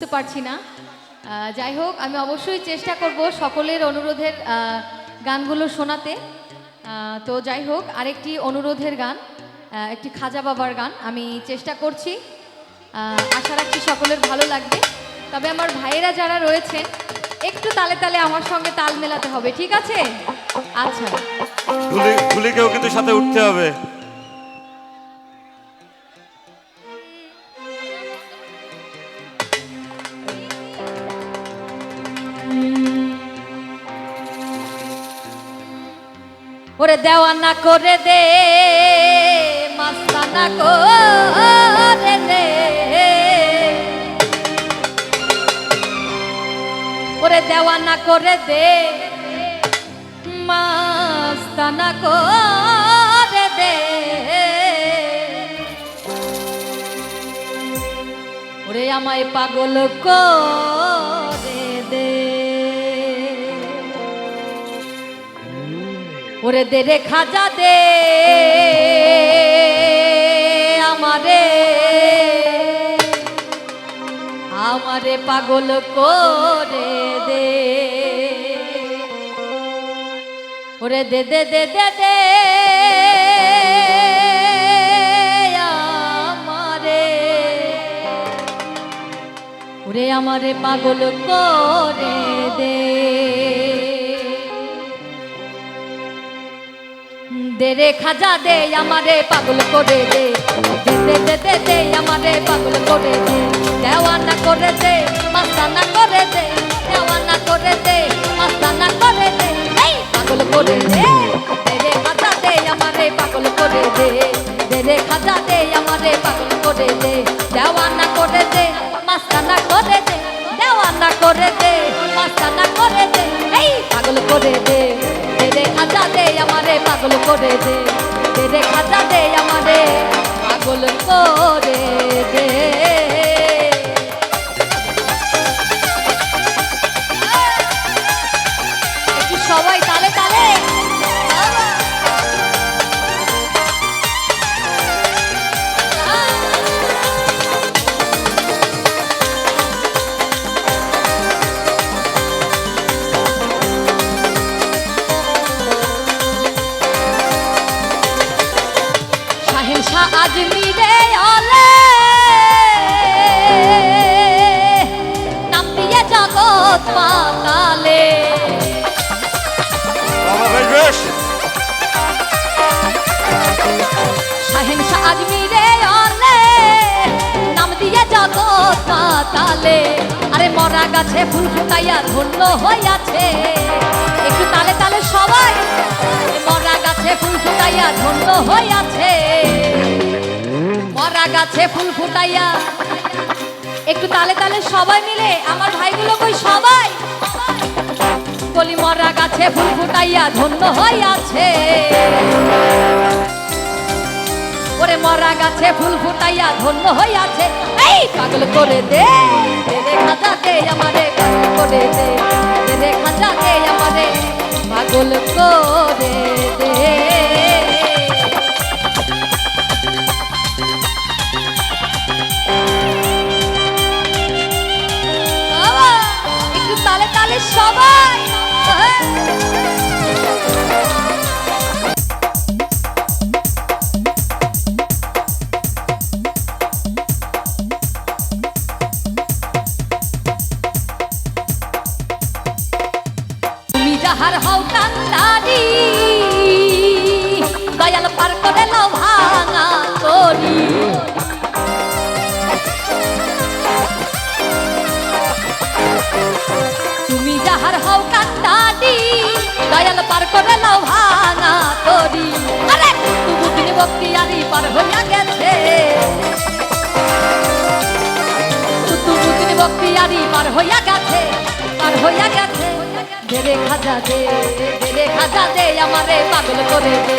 বুঝতে পারছি না। যাই হোক, আমি অবশ্যই চেষ্টা করব সকলের অনুরোধের গানগুলো শোনাতে। তো যাই হোক, আরেকটি অনুরোধের গান, একটি খাজা বাবার গান আমি চেষ্টা করছি। আশা রাখছি সকলের ভালো লাগবে। তবে আমার ভাইয়েরা যারা রয়েছেন একটু তালে তালে আমার সঙ্গে তাল মেলাতে হবে, ঠিক আছে? আচ্ছা, ধুলিকেও কিন্তু সাথে উঠতে হবে। ওরে দেওয়ানা করে দে, মাস্তানা করে দে, ওরে দেওয়ানা করে দে, মাস্তানা করে দে, ওরে আমায় পাগল করে দে, ওরে দে রে খাজা দে আমারে, আমারে পাগল করে দে, ওরে দে দে দে দে দে আমারে, ওরে আমারে পাগল করে দে, দে রে খাজা দে আমারে পাগল করে দে, দে দে দে দে দে আমারে পাগল করে দে, দেওয়ানা করে দে, মাস্তানা করে দে, দেওয়ানা করে দে, মাস্তানা করে দে, এই পাগল করে দে, দে রে খাজা দে আমারে পাগল করে দে, দে রে খাজা দে আমারে পাগল করে দে, দেওয়ানা করে দে, মাস্তানা করে দে, দেওয়ানা করে দে, মাস্তানা করে দে, এই পাগল করে দে, দে রে খাজা দে আমারে পাগল করে দে, দে রে খাজা দে আমারে পাগল করে দে। একটু সবাই তালে তালে। আজমিরে আলে নাম দিয়ে জগৎ পাতালে, শাহেনশাহ আজমিরে আলে নাম দিয়ে জগৎ পাতালে, আরে মরা গাছে ফুল ফুটাইয়া ধন্য হইয়াছে, একটু তালে তালে সবাই, মরা গাছে ফুল ফুটাইয়া ধন্য হইয়াছে, মরা গাছে ফুল ফুটাইয়া, একটু তালে তালে সবাই মিলে, আমার ভাইগুলো কই সবাই বলি, মরা গাছে ফুল ফুটাইয়া ধন্য হইয়াছে, ওরে মরা গাছে ফুল ফুটাইয়া ধন্য হইয়াছে, এই পাগল করে দে, দে রে খাজা দে আমারে পাগল করে দে, দে রে খাজা দে আমারে পাগল করে দে। একটু তালে তালে সবাই। তুমি যাহার হও কান্দারি, দয়াল পার করে নাও ভাঙা তরি, তুমি যাহার হও কান্দারি, দয়াল পার করে নাও ভাঙা তরি, আরে তবু তিনি বক্তিয়ারি পার হইয়া গেছে, তবু তিনি বক্তিয়ারি পার হইয়া গেছে, পার হইয়া গেছে, দে রে খাজা দে, দে রে খাজা দে আমারে পাগল করে দে,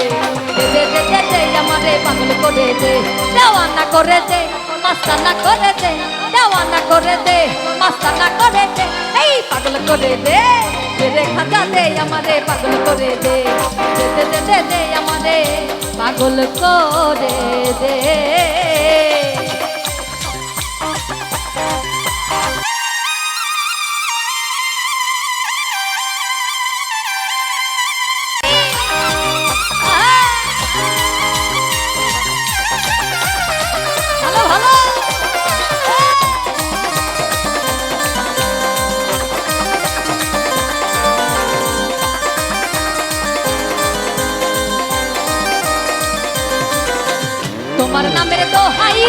দে দে দে দে দে আমারে পাগল করে দে, দেওয়ানা করে দে, মাস্তানা করে দে, দেওয়ানা করে দে, মাস্তানা করে দে, এই পাগল করে দে, দে রে খাজা দে আমারে পাগল করে দে, দে দে দে দে দে আমারে পাগল করে দে।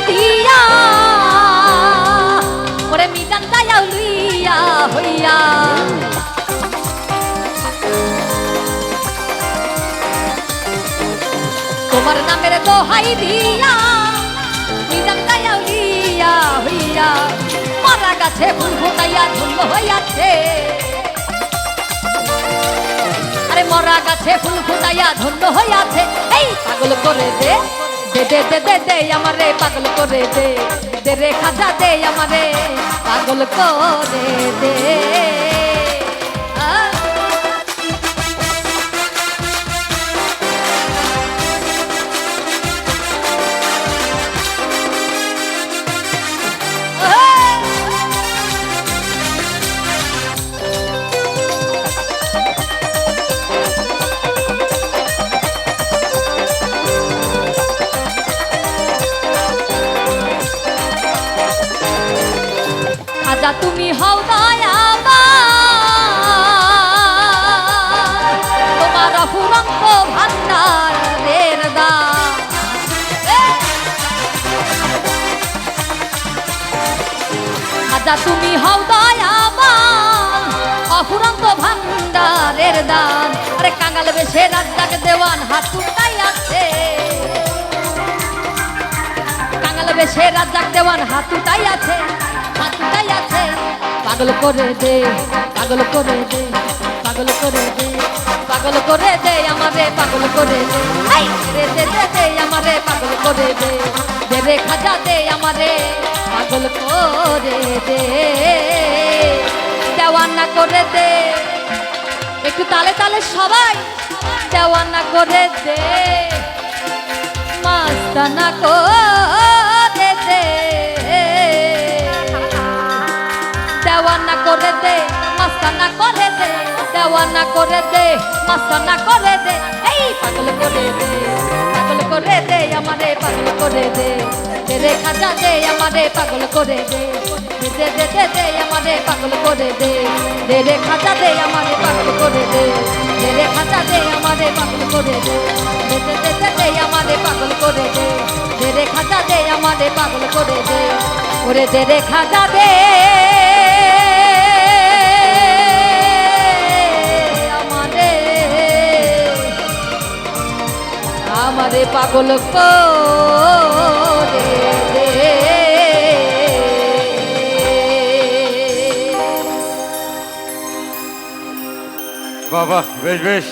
দিয়া ওরে মিজান দায়াও লইয়া হইয়া তোমার নামের দোহাই দিয়া মিজান দায়াও লইয়া হইয়া মরা গাছে ফুল ফোটাইয়া ঝুল হইয়াছে আরে মরা গাছে ফুল ফুটাইয়া ধন্য হইয়াছে এই পাগল করে দে দে দে দে দে দে আমারে পাগল করে দে দে রে খাজা দে আমারে পাগল করে দে খাজা তুমি হও দয়াবান তোমার অফুরন্ত ভান্ডারের দান খাজা তুমি হও দয়াবান অফুরন্ত ভান্ডারের দান আরে কাঙ্গাল বেশে রাজ্জাক দেওয়ান হাত উঠাই আছে কাঙ্গাল বেশে রাজ্জাক দেওয়ান হাত উঠাই আছে আছে পাগল করে দে পাগল করে দে পাগল করে দে পাগল করে দে আমারে পাগল করে দে হাই রে দে দে দে আমারে পাগল করে দে দে রে খাজা দে আমারে পাগল করে দে দেওয়ানা করে দে একটু তালে তালে সবাই দেওয়ানা করে দে মাস্তানা করে দে দেওয়ানা করে দে মাস্তানা করে দে দেওয়ানা করে দে মাস্তানা করে দে এই পাগল করে দে আমারে পাগল করে দে রে খাজা দে আমারে পাগল করে দে দে দে দে দে আমারে পাগল করে দে রে খাজা দে আমারে পাগল করে দে রে খাজা দে আমারে পাগল করে দে দে দে দে দে আমারে পাগল করে দে রে খাজা দে আমারে পাগল করে দে ওরে দে রে খাজা দে আমারে পাগল করে দে বাবা বেশ বেশ